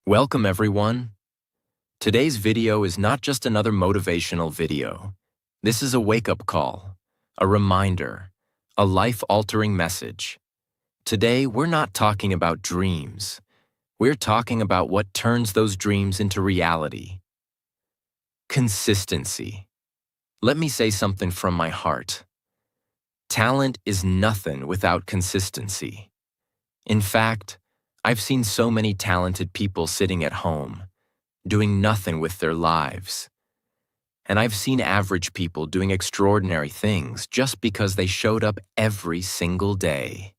Welcome everyone. Today's video is not just another motivational video. This is a wake-up call, a reminder, a life-altering message. Today, we're not talking about dreams. We're talking about what turns those dreams into reality. Consistency. Let me say something from my heart. Talent is nothing without consistency. In fact, I've seen so many talented people sitting at home, doing nothing with their lives. And I've seen average people doing extraordinary things just because they showed up every single day.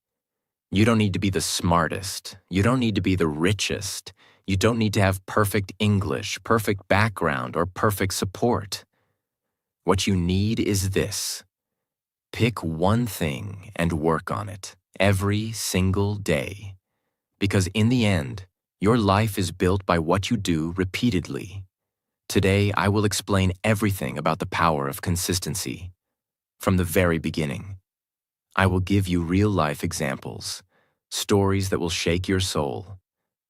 You don't need to be the smartest. You don't need to be the richest. You don't need to have perfect English, perfect background, or perfect support. What you need is this. Pick one thing and work on it every single day. Because in the end, your life is built by what you do repeatedly. Today, I will explain everything about the power of consistency. From the very beginning, I will give you real-life examples, stories that will shake your soul,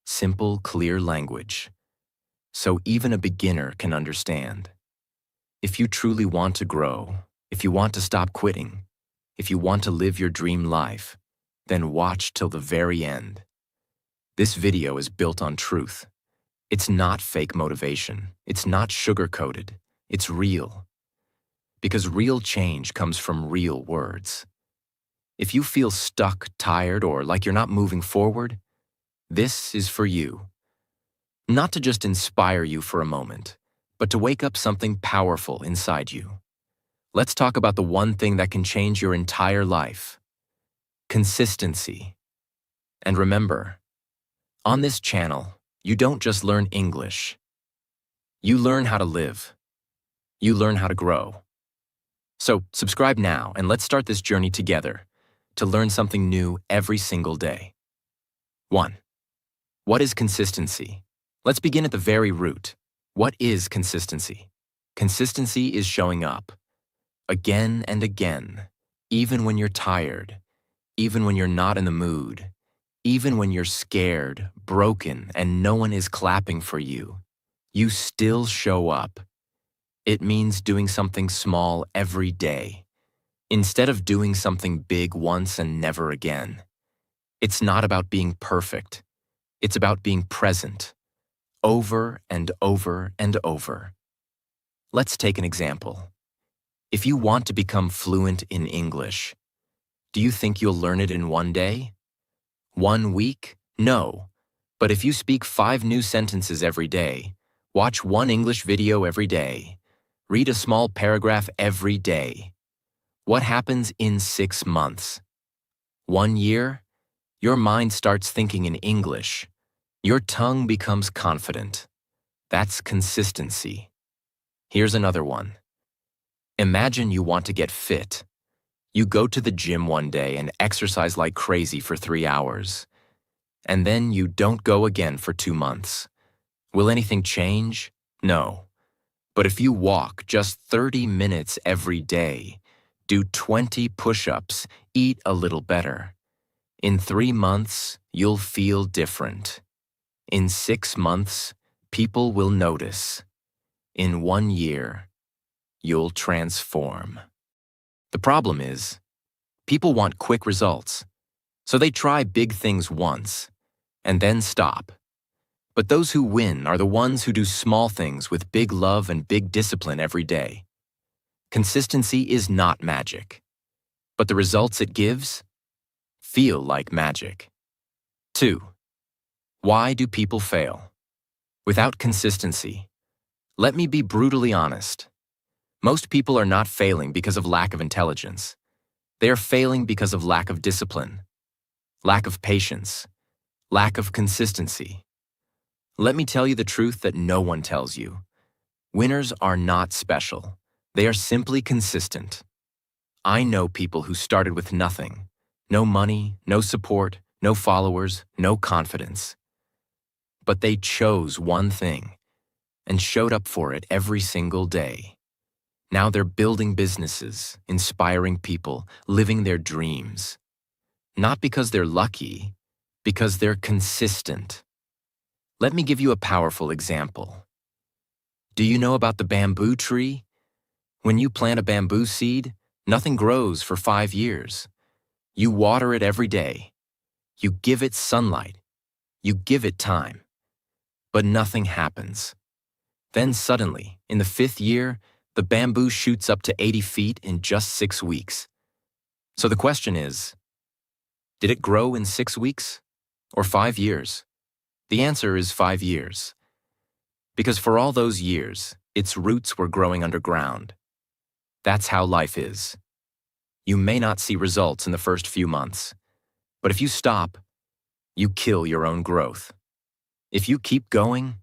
simple, clear language, so even a beginner can understand. If you truly want to grow, if you want to stop quitting, if you want to live your dream life, then watch till the very end. This video is built on truth. It's not fake motivation. It's not sugar-coated. It's real. Because real change comes from real words. If you feel stuck, tired, or like you're not moving forward, this is for you. Not to just inspire you for a moment, but to wake up something powerful inside you. Let's talk about the one thing that can change your entire life. Consistency. And remember, on this channel, you don't just learn English. You learn how to live. You learn how to grow. So subscribe now and let's start this journey together to learn something new every single day. 1. What is consistency? Let's begin at the very root. What is consistency? Consistency is showing up. Again and again, even when you're tired, even when you're not in the mood, even when you're scared, broken, and no one is clapping for you, you still show up. It means doing something small every day, instead of doing something big once and never again. It's not about being perfect. It's about being present, over and over and over. Let's take an example. If you want to become fluent in English, do you think you'll learn it in one day? 1 week? No. But if you speak 5 new sentences every day, watch 1 English video every day, read a small paragraph every day, what happens in 6 months? 1 year? Your mind starts thinking in English. Your tongue becomes confident. That's consistency. Here's another one. Imagine you want to get fit. You go to the gym one day and exercise like crazy for 3 hours. And then you don't go again for 2 months. Will anything change? No. But if you walk just 30 minutes every day, do 20 push-ups, eat a little better, in 3 months, you'll feel different. In 6 months, people will notice. In 1 year, you'll transform. The problem is, people want quick results, so they try big things once, and then stop. But those who win are the ones who do small things with big love and big discipline every day. Consistency is not magic, but the results it gives feel like magic. 2. Why do people fail? Without consistency, let me be brutally honest. Most people are not failing because of lack of intelligence. They are failing because of lack of discipline, lack of patience, lack of consistency. Let me tell you the truth that no one tells you. Winners are not special. They are simply consistent. I know people who started with nothing. No money, no support, no followers, no confidence. But they chose one thing and showed up for it every single day. Now they're building businesses, inspiring people, living their dreams. Not because they're lucky, because they're consistent. Let me give you a powerful example. Do you know about the bamboo tree? When you plant a bamboo seed, nothing grows for 5 years. You water it every day. You give it sunlight. You give it time. But nothing happens. Then suddenly, in the 5th year, the bamboo shoots up to 80 feet in just 6 weeks. So the question is, did it grow in 6 weeks or 5 years? The answer is 5 years. Because for all those years, its roots were growing underground. That's how life is. You may not see results in the first few months, but if you stop, you kill your own growth. If you keep going,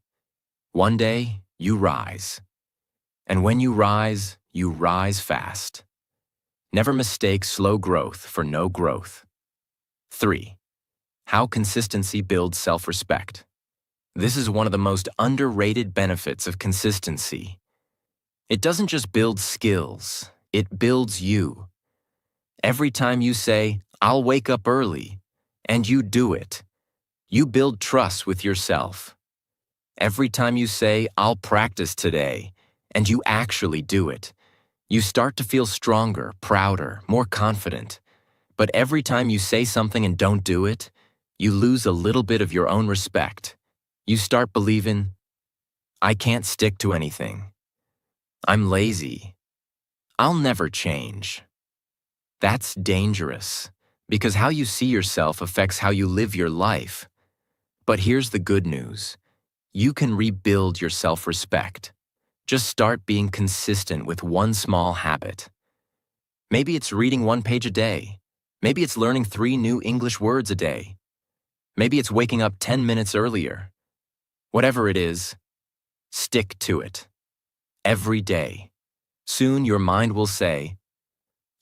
one day you rise. And when you rise fast. Never mistake slow growth for no growth. 3. How consistency builds self-respect. This is one of the most underrated benefits of consistency. It doesn't just build skills, it builds you. Every time you say, "I'll wake up early," and you do it, you build trust with yourself. Every time you say, "I'll practice today," and you actually do it, you start to feel stronger, prouder, more confident. But every time you say something and don't do it, you lose a little bit of your own respect. You start believing, "I can't stick to anything. I'm lazy. I'll never change." That's dangerous, because how you see yourself affects how you live your life. But here's the good news. You can rebuild your self-respect. Just start being consistent with one small habit. Maybe it's reading 1 page a day. Maybe it's learning 3 new English words a day. Maybe it's waking up 10 minutes earlier. Whatever it is, stick to it. Every day. Soon your mind will say,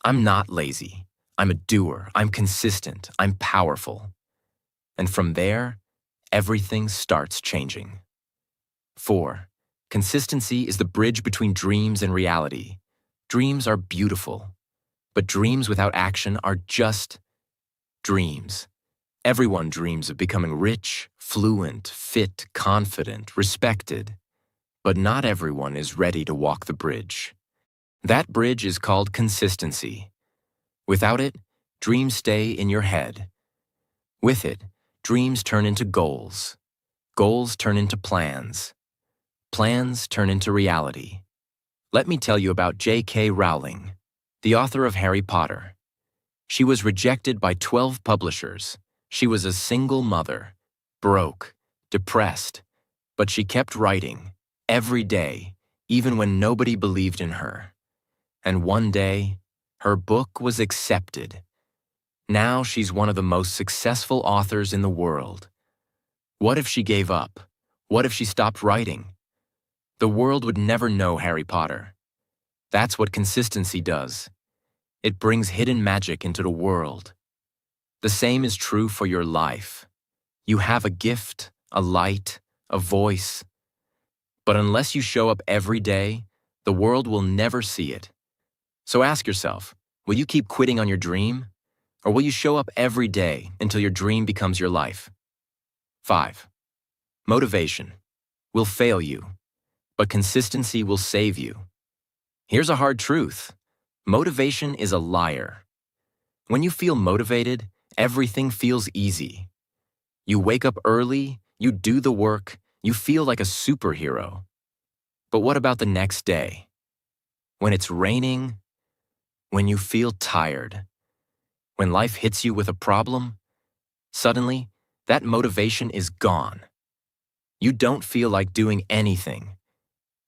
"I'm not lazy. I'm a doer. I'm consistent. I'm powerful." And from there, everything starts changing. 4. Consistency is the bridge between dreams and reality. Dreams are beautiful, but dreams without action are just dreams. Everyone dreams of becoming rich, fluent, fit, confident, respected. But not everyone is ready to walk the bridge. That bridge is called consistency. Without it, dreams stay in your head. With it, dreams turn into goals. Goals turn into plans. Plans turn into reality. Let me tell you about J.K. Rowling, the author of Harry Potter. She was rejected by 12 publishers. She was a single mother, broke, depressed, but she kept writing every day, even when nobody believed in her. And one day, her book was accepted. Now she's one of the most successful authors in the world. What if she gave up? What if she stopped writing? The world would never know Harry Potter. That's what consistency does. It brings hidden magic into the world. The same is true for your life. You have a gift, a light, a voice. But unless you show up every day, the world will never see it. So ask yourself, will you keep quitting on your dream? Or will you show up every day until your dream becomes your life? 5. Motivation will fail you, but consistency will save you. Here's a hard truth. Motivation is a liar. When you feel motivated, everything feels easy. You wake up early, you do the work, you feel like a superhero. But what about the next day? When it's raining? When you feel tired? When life hits you with a problem? Suddenly, that motivation is gone. You don't feel like doing anything.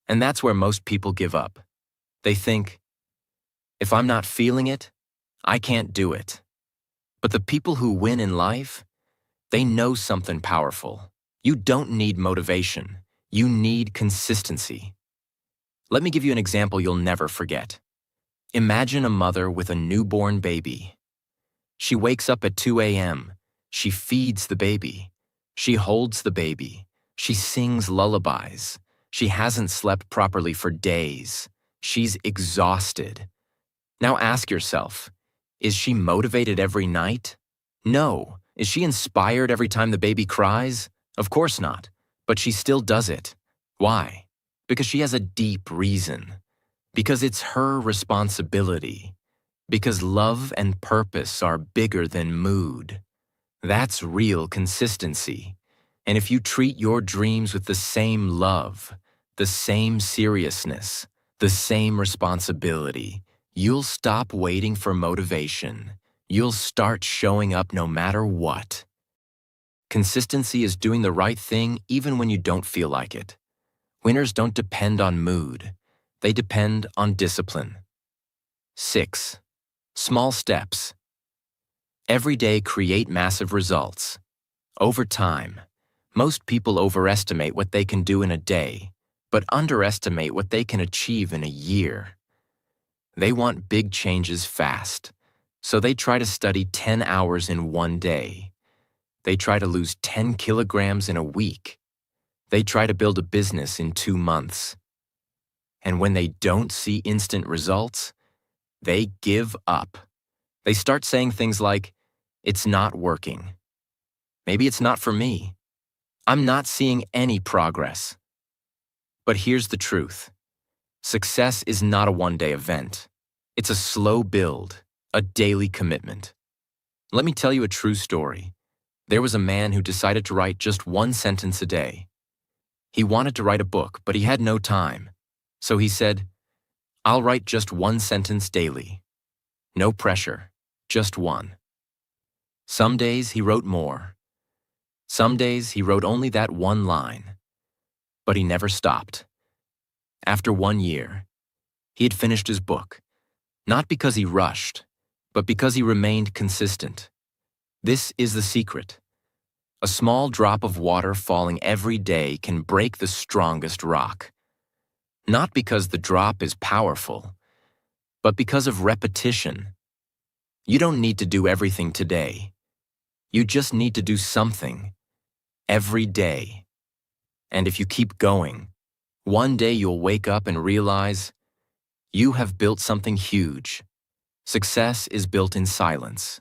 And that's where most people give up. They think, if I'm not feeling it, I can't do it. But the people who win in life, they know something powerful. You don't need motivation. You need consistency. Let me give you an example you'll never forget. Imagine a mother with a newborn baby. She wakes up at 2 a.m. She feeds the baby. She holds the baby. She sings lullabies. She hasn't slept properly for days. She's exhausted. Now ask yourself, is she motivated every night? No. Is she inspired every time the baby cries? Of course not. But she still does it. Why? Because she has a deep reason. Because it's her responsibility. Because love and purpose are bigger than mood. That's real consistency. And if you treat your dreams with the same love, the same seriousness, the same responsibility, you'll stop waiting for motivation. You'll start showing up no matter what. Consistency is doing the right thing even when you don't feel like it. Winners don't depend on mood. They depend on discipline. 6. Small steps. Every day create massive results. Over time, most people overestimate what they can do in a day, but underestimate what they can achieve in a year. They want big changes fast, so they try to study 10 hours in one day. They try to lose 10 kilograms in a week. They try to build a business in 2 months. And when they don't see instant results, they give up. They start saying things like, "It's not working. Maybe it's not for me. I'm not seeing any progress." But here's the truth. Success is not a one-day event. It's a slow build, a daily commitment. Let me tell you a true story. There was a man who decided to write just one sentence a day. He wanted to write a book, but he had no time. So he said, "I'll write just one sentence daily. No pressure, just one." Some days he wrote more. Some days he wrote only that one line. But he never stopped. After 1 year, he had finished his book, not because he rushed, but because he remained consistent. This is the secret. A small drop of water falling every day can break the strongest rock. Not because the drop is powerful, but because of repetition. You don't need to do everything today. You just need to do something every day. And if you keep going, one day you'll wake up and realize you have built something huge. Success is built in silence,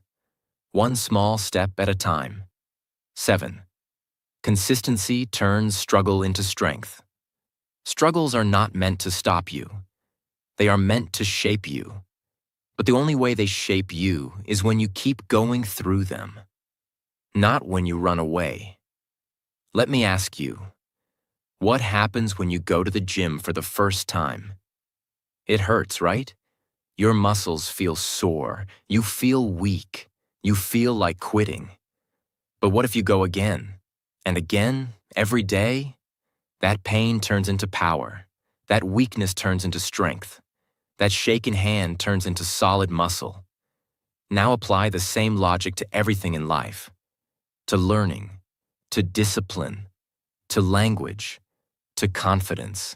one small step at a time. 7. Consistency turns struggle into strength. Struggles are not meant to stop you. They are meant to shape you. But the only way they shape you is when you keep going through them, not when you run away. Let me ask you, what happens when you go to the gym for the first time? It hurts, right? Your muscles feel sore. You feel weak. You feel like quitting. But what if you go again and again, every day? That pain turns into power. That weakness turns into strength. That shaken hand turns into solid muscle. Now apply the same logic to everything in life. To learning, to discipline, to language, to confidence.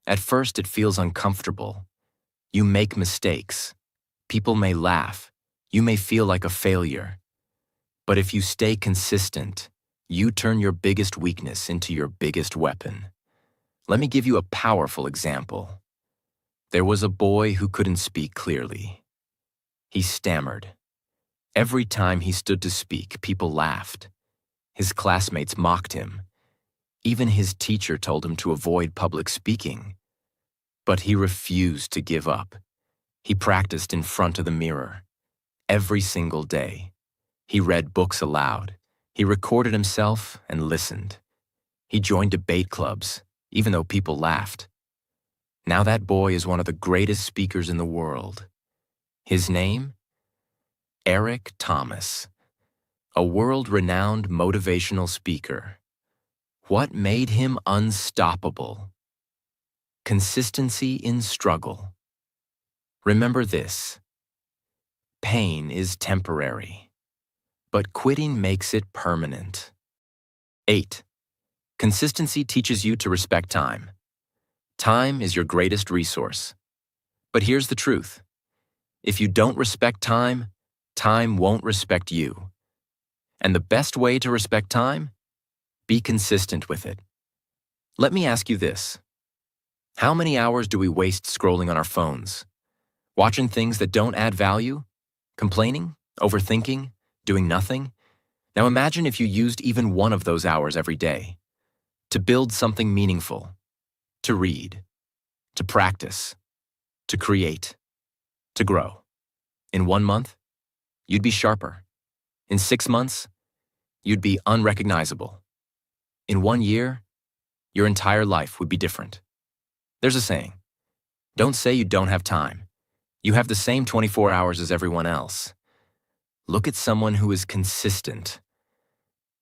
At first it feels uncomfortable. You make mistakes. People may laugh. You may feel like a failure. But if you stay consistent, you turn your biggest weakness into your biggest weapon. Let me give you a powerful example. There was a boy who couldn't speak clearly. He stammered. Every time he stood to speak, people laughed. His classmates mocked him. Even his teacher told him to avoid public speaking. But he refused to give up. He practiced in front of the mirror every single day. He read books aloud. He recorded himself and listened. He joined debate clubs, even though people laughed. Now that boy is one of the greatest speakers in the world. His name? Eric Thomas, a world-renowned motivational speaker. What made him unstoppable? Consistency in struggle. Remember this: pain is temporary, but quitting makes it permanent. 8. Consistency teaches you to respect time. Time is your greatest resource. But here's the truth. If you don't respect time, time won't respect you. And the best way to respect time? Be consistent with it. Let me ask you this. How many hours do we waste scrolling on our phones? Watching things that don't add value? Complaining? Overthinking? Doing nothing? Now imagine if you used even one of those hours every day. to build something meaningful, to read, to practice, to create, to grow. In 1 month, you'd be sharper. In 6 months, you'd be unrecognizable. In 1 year, your entire life would be different. There's a saying, don't say you don't have time. You have the same 24 hours as everyone else. Look at someone who is consistent.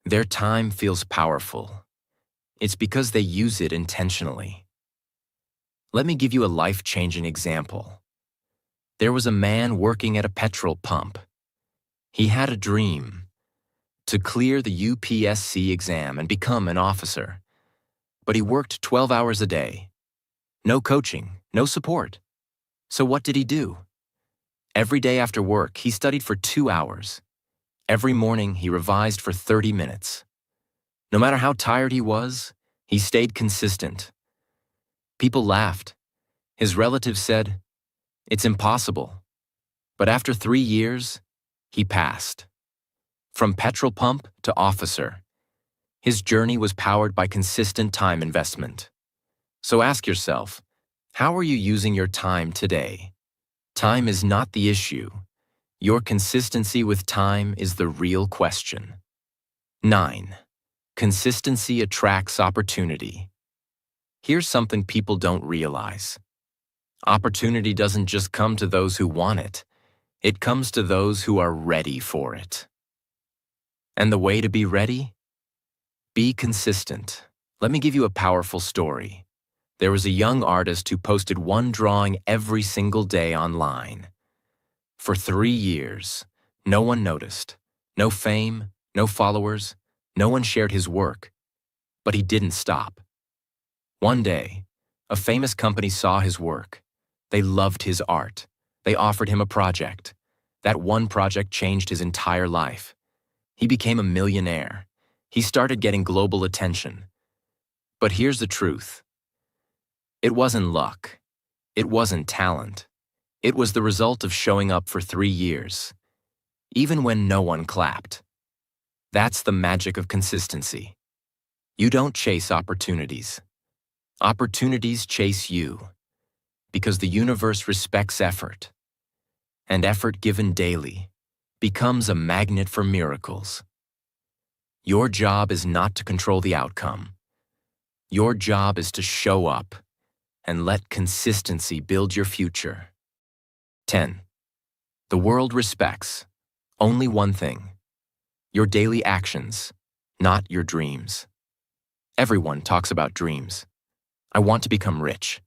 Their time feels powerful. It's because they use it intentionally. Let me give you a life-changing example. There was a man working at a petrol pump. He had a dream to clear the UPSC exam and become an officer. But he worked 12 hours a day. No coaching, no support. So what did he do? Every day after work, he studied for 2 hours. Every morning, he revised for 30 minutes. No matter how tired he was, he stayed consistent. People laughed. His relatives said, "It's impossible." But after 3 years, he passed. From petrol pump to officer, his journey was powered by consistent time investment. So ask yourself, how are you using your time today? Time is not the issue. Your consistency with time is the real question. 9. Consistency attracts opportunity. Here's something people don't realize. Opportunity doesn't just come to those who want it. It comes to those who are ready for it. And the way to be ready? Be consistent. Let me give you a powerful story. There was a young artist who posted one drawing every single day online. For 3 years, no one noticed. No fame, no followers, no one shared his work. But he didn't stop. One day, a famous company saw his work. They loved his art. They offered him a project. That one project changed his entire life. He became a millionaire. He started getting global attention. But here's the truth. It wasn't luck. It wasn't talent. It was the result of showing up for 3 years, even when no one clapped. That's the magic of consistency. You don't chase opportunities. Opportunities chase you, because the universe respects effort, and effort given daily becomes a magnet for miracles. Your job is not to control the outcome. Your job is to show up and let consistency build your future. 10. The world respects only one thing: your daily actions, not your dreams. Everyone talks about dreams. I want to become rich.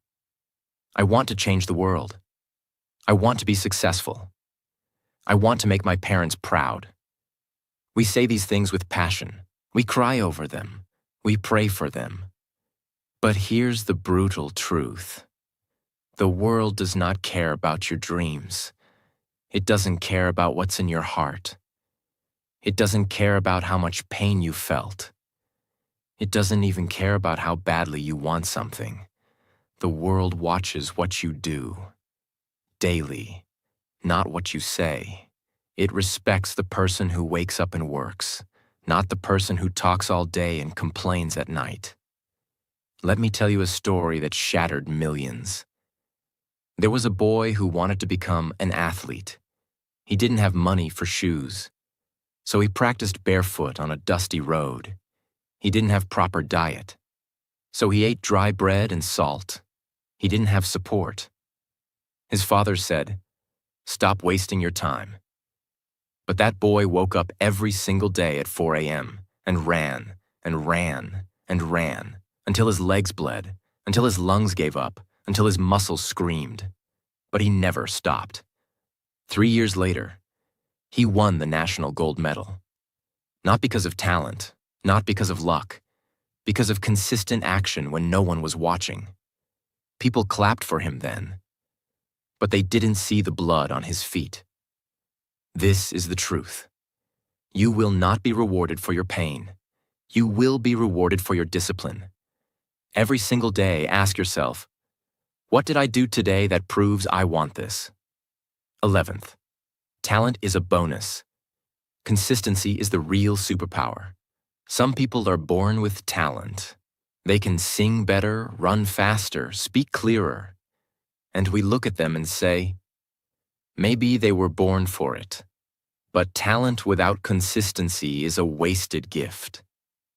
I want to change the world. I want to be successful. I want to make my parents proud. We say these things with passion. We cry over them. We pray for them. But here's the brutal truth. The world does not care about your dreams. It doesn't care about what's in your heart. It doesn't care about how much pain you felt. It doesn't even care about how badly you want something. The world watches what you do daily, not what you say. It respects the person who wakes up and works, not the person who talks all day and complains at night. Let me tell you a story that shattered millions. There was a boy who wanted to become an athlete. He didn't have money for shoes, so he practiced barefoot on a dusty road. He didn't have proper diet, so he ate dry bread and salt. He didn't have support. His father said, "Stop wasting your time." But that boy woke up every single day at 4 a.m. and ran and ran and ran until his legs bled, until his lungs gave up, until his muscles screamed. But he never stopped. 3 years later, he won the national gold medal. Not because of talent, not because of luck, because of consistent action when no one was watching. People clapped for him then, but they didn't see the blood on his feet. This is the truth. You will not be rewarded for your pain. You will be rewarded for your discipline. Every single day, ask yourself, what did I do today that proves I want this? 11th, talent is a bonus. Consistency is the real superpower. Some people are born with talent. They can sing better, run faster, speak clearer. And we look at them and say, maybe they were born for it. But talent without consistency is a wasted gift.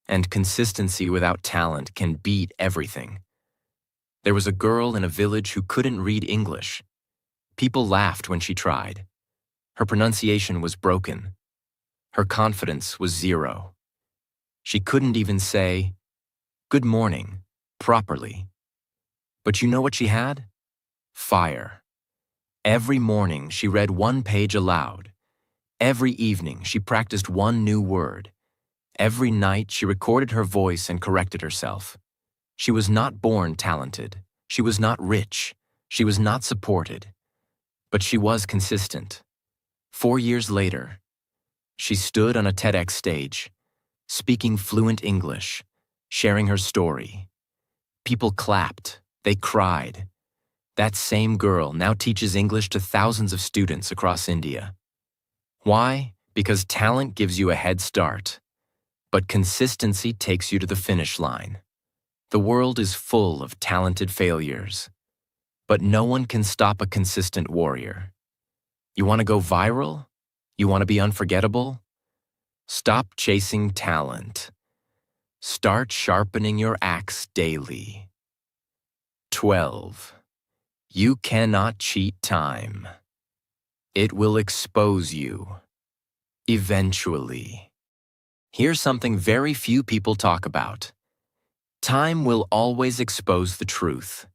And consistency without talent can beat everything. There was a girl in a village who couldn't read English. People laughed when she tried. Her pronunciation was broken. Her confidence was zero. She couldn't even say, "Good morning," properly. But you know what she had? Fire. Every morning she read one page aloud. Every evening she practiced one new word. Every night she recorded her voice and corrected herself. She was not born talented. She was not rich. She was not supported. But she was consistent. 4 years later, she stood on a TEDx stage, speaking fluent English, sharing her story. People clapped. They cried. That same girl now teaches English to thousands of students across India. Why? Because talent gives you a head start, but consistency takes you to the finish line. The world is full of talented failures, but no one can stop a consistent warrior. You want to go viral? You want to be unforgettable? Stop chasing talent. Start sharpening your axe daily. 12. You cannot cheat time. It will expose you. Eventually. Here's something very few people talk about. Time will always expose the truth.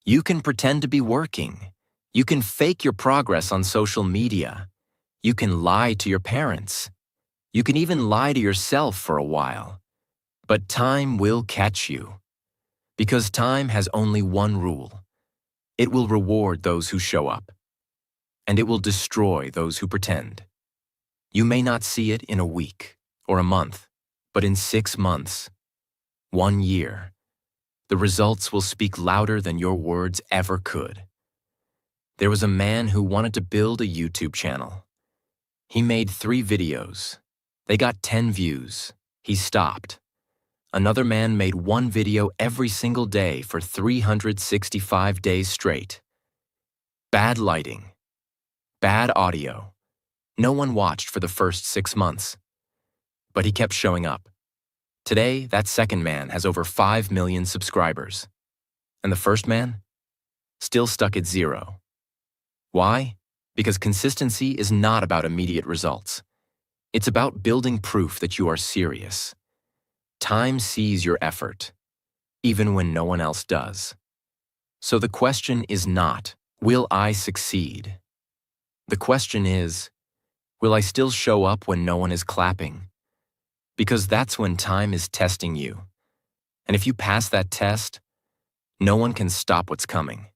You can pretend to be working. You can fake your progress on social media. You can lie to your parents. You can even lie to yourself for a while. But time will catch you. Because time has only one rule. It will reward those who show up. And it will destroy those who pretend. You may not see it in a week or a month, but in 6 months, 1 year, the results will speak louder than your words ever could. There was a man who wanted to build a YouTube channel. He made 3 videos. They got 10 views. He stopped. Another man made 1 video every single day for 365 days straight. Bad lighting. Bad audio. No one watched for the first 6 months. But he kept showing up. Today, that second man has over 5 million subscribers. And the first man? Still stuck at 0. Why? Because consistency is not about immediate results. It's about building proof that you are serious. Time sees your effort, even when no one else does. So the question is not, will I succeed? The question is, will I still show up when no one is clapping? Because that's when time is testing you. And if you pass that test, no one can stop what's coming.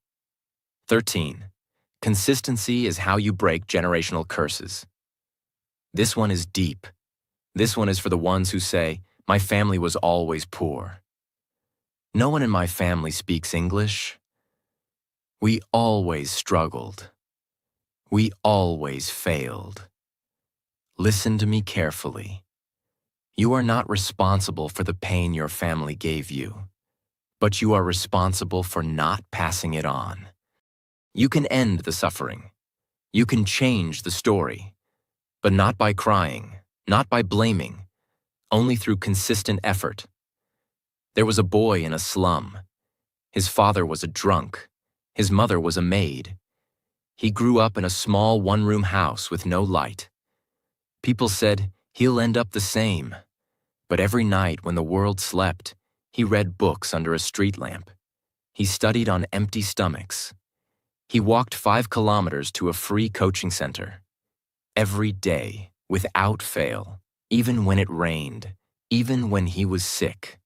13. Consistency is how you break generational curses. This one is deep. This one is for the ones who say, my family was always poor. No one in my family speaks English. We always struggled. We always failed. Listen to me carefully. You are not responsible for the pain your family gave you, but you are responsible for not passing it on. You can end the suffering. You can change the story, but not by crying, not by blaming, only through consistent effort. There was a boy in a slum. His father was a drunk. His mother was a maid. He grew up in a small one-room house with no light. People said, he'll end up the same. But every night when the world slept, he read books under a street lamp. He studied on empty stomachs. He walked 5 kilometers to a free coaching center. Every day, without fail, even when it rained, even when he was sick.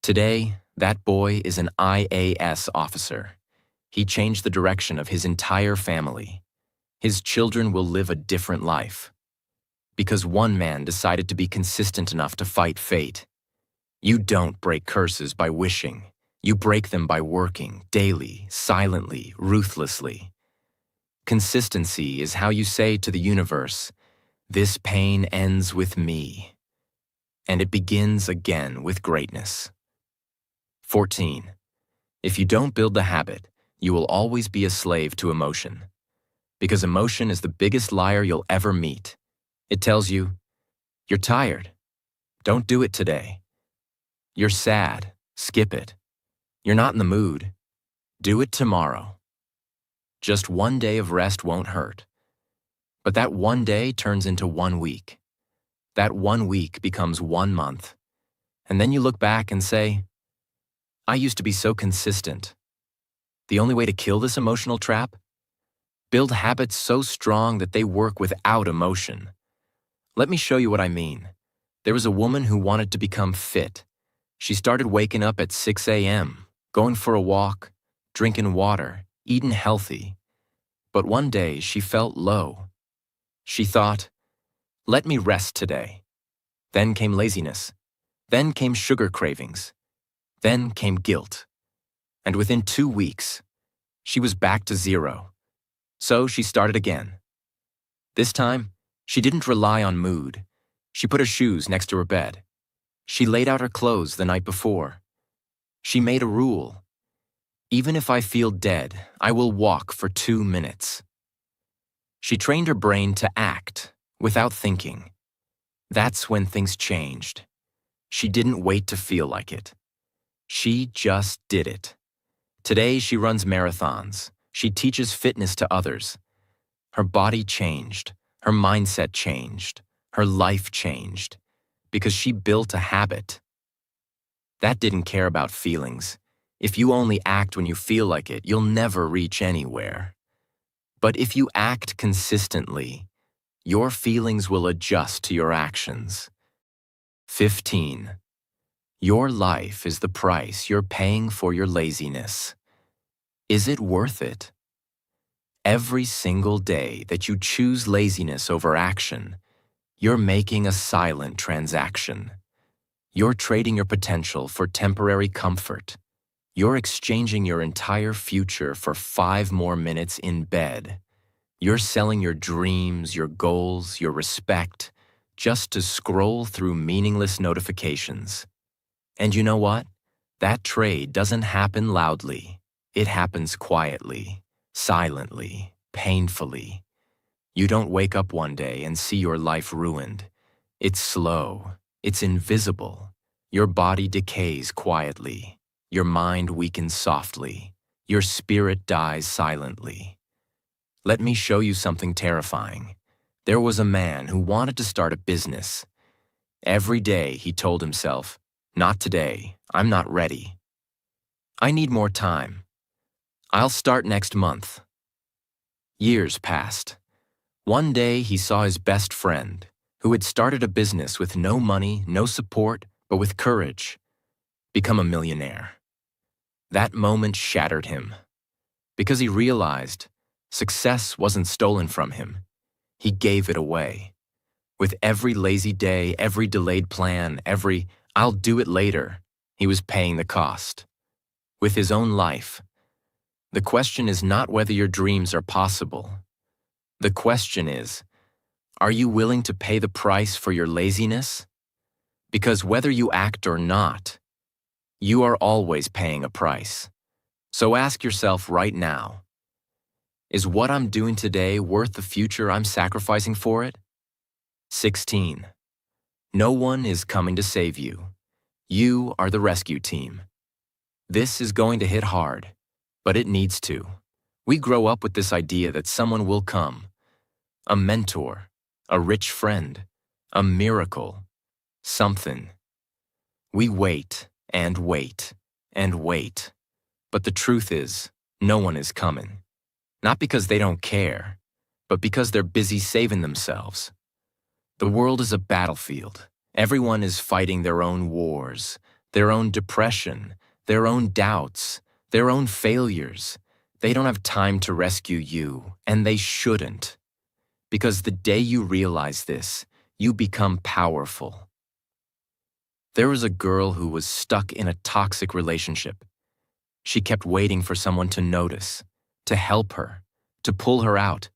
Today, that boy is an IAS officer. He changed the direction of his entire family. His children will live a different life. Because one man decided to be consistent enough to fight fate. You don't break curses by wishing. You break them by working, daily, silently, ruthlessly. Consistency is how you say to the universe, this pain ends with me. And it begins again with greatness. 14. If you don't build the habit, you will always be a slave to emotion. Because emotion is the biggest liar you'll ever meet. It tells you, you're tired. Don't do it today. You're sad. Skip it. You're not in the mood. Do it tomorrow. Just one day of rest won't hurt. But that one day turns into 1 week. That 1 week becomes 1 month. And then you look back and say, I used to be so consistent. The only way to kill this emotional trap? Build habits so strong that they work without emotion. Let me show you what I mean. There was a woman who wanted to become fit. She started waking up at 6 a.m., going for a walk, drinking water, eating healthy. But one day she felt low. She thought, let me rest today. Then came laziness. Then came sugar cravings. Then came guilt. And within 2 weeks, she was back to zero. So she started again. This time, she didn't rely on mood. She put her shoes next to her bed. She laid out her clothes the night before. She made a rule. Even if I feel dead, I will walk for 2 minutes. She trained her brain to act without thinking. That's when things changed. She didn't wait to feel like it. She just did it. Today she runs marathons. She teaches fitness to others. Her body changed. Her mindset changed. Her life changed. Because she built a habit. That didn't care about feelings. If you only act when you feel like it, you'll never reach anywhere. But if you act consistently, your feelings will adjust to your actions. 15. Your life is the price you're paying for your laziness. Is it worth it? Every single day that you choose laziness over action, you're making a silent transaction. You're trading your potential for temporary comfort. You're exchanging your entire future for 5 more minutes in bed. You're selling your dreams, your goals, your respect, just to scroll through meaningless notifications. And you know what? That trade doesn't happen loudly. It happens quietly, silently, painfully. You don't wake up one day and see your life ruined. It's slow. It's invisible. Your body decays quietly. Your mind weakens softly. Your spirit dies silently. Let me show you something terrifying. There was a man who wanted to start a business. Every day he told himself, not today, I'm not ready. I need more time. I'll start next month. Years passed. One day he saw his best friend, who had started a business with no money, no support, but with courage, become a millionaire. That moment shattered him, because he realized success wasn't stolen from him. He gave it away. With every lazy day, every delayed plan, every I'll do it later, he was paying the cost. With his own life. The question is not whether your dreams are possible. The question is, are you willing to pay the price for your laziness? Because whether you act or not, you are always paying a price. So ask yourself right now, is what I'm doing today worth the future I'm sacrificing for it? 16. No one is coming to save you. You are the rescue team. This is going to hit hard, but it needs to. We grow up with this idea that someone will come. A mentor, a rich friend, a miracle, something. We wait and wait and wait. But the truth is, no one is coming. Not because they don't care, but because they're busy saving themselves. The world is a battlefield. Everyone is fighting their own wars, their own depression, their own doubts, their own failures. They don't have time to rescue you, and they shouldn't. Because the day you realize this, you become powerful. There was a girl who was stuck in a toxic relationship. She kept waiting for someone to notice, to help her, to pull her out,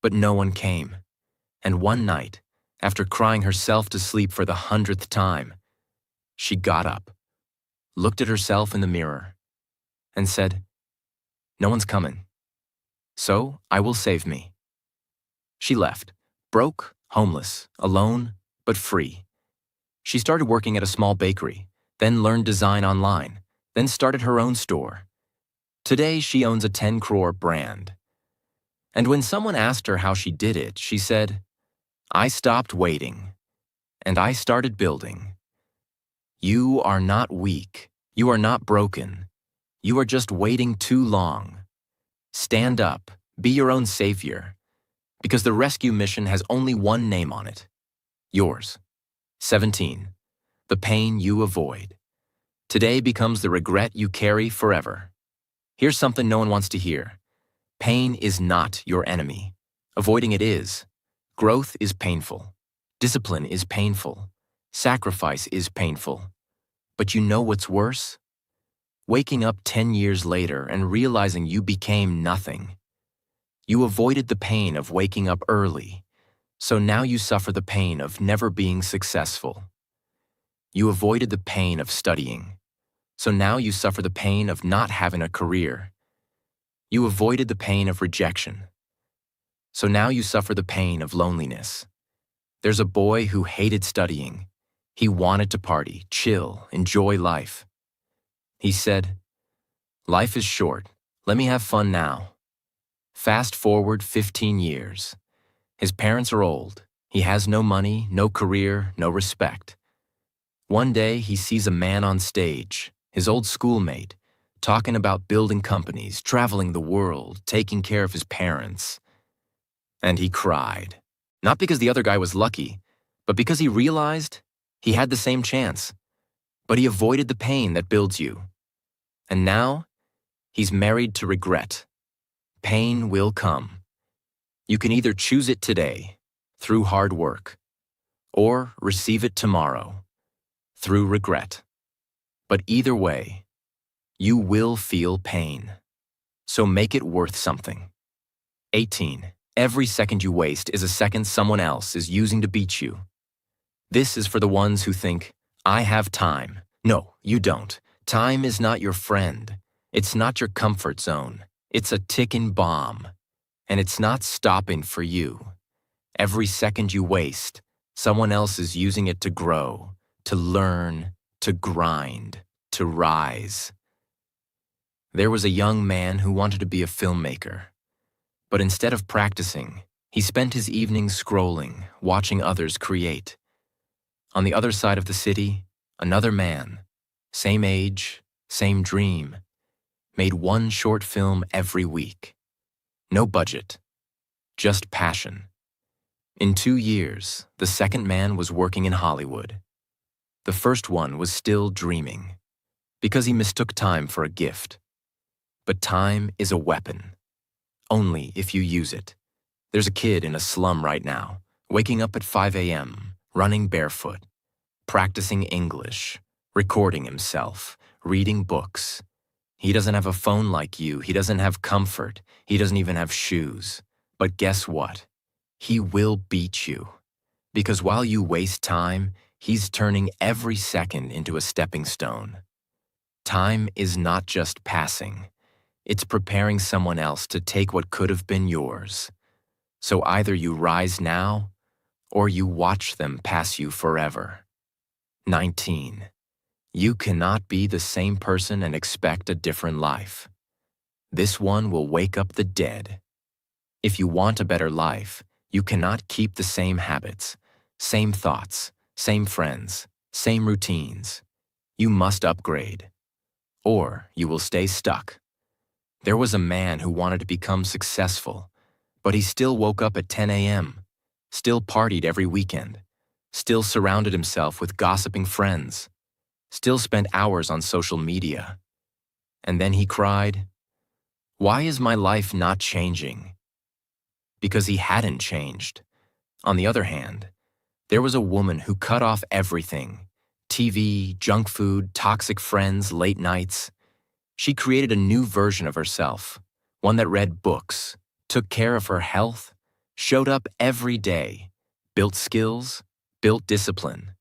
but no one came. And one night, after crying herself to sleep for the 100th time, she got up, looked at herself in the mirror, and said, "No one's coming, so I will save me." She left, broke, homeless, alone, but free. She started working at a small bakery, then learned design online, then started her own store. Today, she owns a 10 crore brand. And when someone asked her how she did it, she said, "I stopped waiting, and I started building." You are not weak. You are not broken. You are just waiting too long. Stand up. Be your own savior. Because the rescue mission has only one name on it. Yours. 17. The pain you avoid. Today becomes the regret you carry forever. Here's something no one wants to hear. Pain is not your enemy. Avoiding it is. Growth is painful. Discipline is painful. Sacrifice is painful. But you know what's worse? Waking up 10 years later and realizing you became nothing. You avoided the pain of waking up early, so now you suffer the pain of never being successful. You avoided the pain of studying, so now you suffer the pain of not having a career. You avoided the pain of rejection, so now you suffer the pain of loneliness. There's a boy who hated studying. He wanted to party, chill, enjoy life. He said, "Life is short. Let me have fun now." Fast forward 15 years. His parents are old. He has no money, no career, no respect. One day, he sees a man on stage, his old schoolmate, talking about building companies, traveling the world, taking care of his parents. And he cried. Not because the other guy was lucky, but because he realized he had the same chance. But he avoided the pain that builds you. And now, he's married to regret. Pain will come. You can either choose it today, through hard work, or receive it tomorrow, through regret. But either way, you will feel pain. So make it worth something. 18. Every second you waste is a second someone else is using to beat you. This is for the ones who think, "I have time." No, you don't. Time is not your friend. It's not your comfort zone. It's a ticking bomb. And it's not stopping for you. Every second you waste, someone else is using it to grow, to learn, to grind, to rise. There was a young man who wanted to be a filmmaker. But instead of practicing, he spent his evenings scrolling, watching others create. On the other side of the city, another man, same age, same dream, made one short film every week. No budget, just passion. In 2 years, the second man was working in Hollywood. The first one was still dreaming, because he mistook time for a gift. But time is a weapon, only if you use it. There's a kid in a slum right now, waking up at 5 a.m., running barefoot, practicing English, recording himself, reading books. He doesn't have a phone like you. He doesn't have comfort. He doesn't even have shoes. But guess what? He will beat you. Because while you waste time, he's turning every second into a stepping stone. Time is not just passing. It's preparing someone else to take what could have been yours. So either you rise now, or you watch them pass you forever. 19. You cannot be the same person and expect a different life. This one will wake up the dead. If you want a better life, you cannot keep the same habits, same thoughts, same friends, same routines. You must upgrade, or you will stay stuck. There was a man who wanted to become successful, but he still woke up at 10 a.m., still partied every weekend, still surrounded himself with gossiping friends, still spent hours on social media. And then he cried, "Why is my life not changing?" Because he hadn't changed. On the other hand, there was a woman who cut off everything: TV, junk food, toxic friends, late nights. She created a new version of herself, one that read books, took care of her health, showed up every day, built skills, built discipline.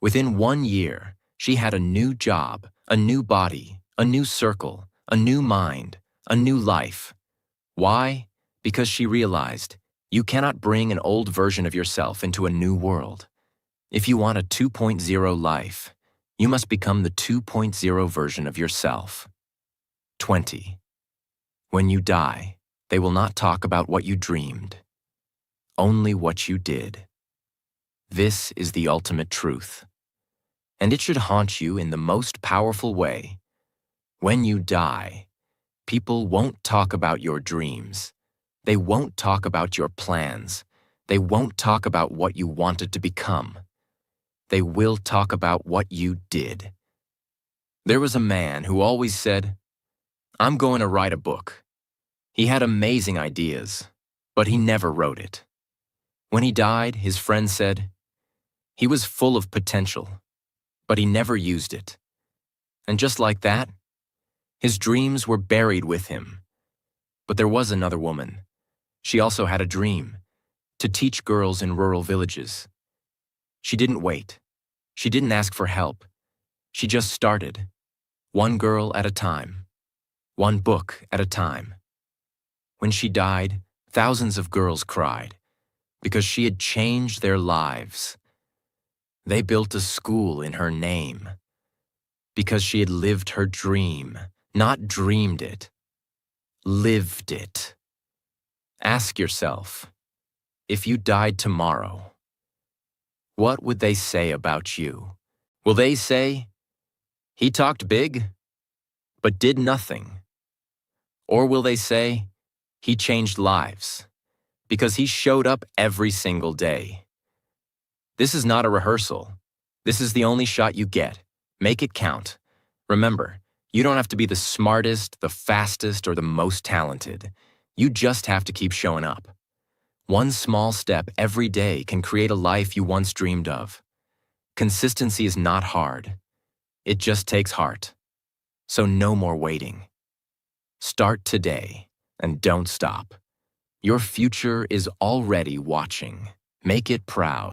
Within 1 year, she had a new job, A new body, a new circle, a new mind, a new life. Why? Because she realized you cannot bring an old version of yourself into a new world. If you want a 2.0 life, you must become the 2.0 version of yourself. 20. When you die, they will not talk about what you dreamed, only what you did. This is the ultimate truth, and it should haunt you in the most powerful way. When you die, people won't talk about your dreams. They won't talk about your plans. They won't talk about what you wanted to become. They will talk about what you did. There was a man who always said, "I'm going to write a book." He had amazing ideas, but he never wrote it. When he died, his friend said, he was full of potential, but he never used it. And just like that, his dreams were buried with him. But there was another woman. She also had a dream, to teach girls in rural villages. She didn't wait. She didn't ask for help. She just started, one girl at a time, one book at a time. When she died, thousands of girls cried because she had changed their lives. They built a school in her name because she had lived her dream, not dreamed it, lived it. Ask yourself, if you died tomorrow, what would they say about you? Will they say, he talked big, but did nothing? Or will they say, he changed lives, because he showed up every single day? This is not a rehearsal. This is the only shot you get. Make it count. Remember, you don't have to be the smartest, the fastest, or the most talented. You just have to keep showing up. One small step every day can create a life you once dreamed of. Consistency is not hard. It just takes heart. So no more waiting. Start today and don't stop. Your future is already watching. Make it proud.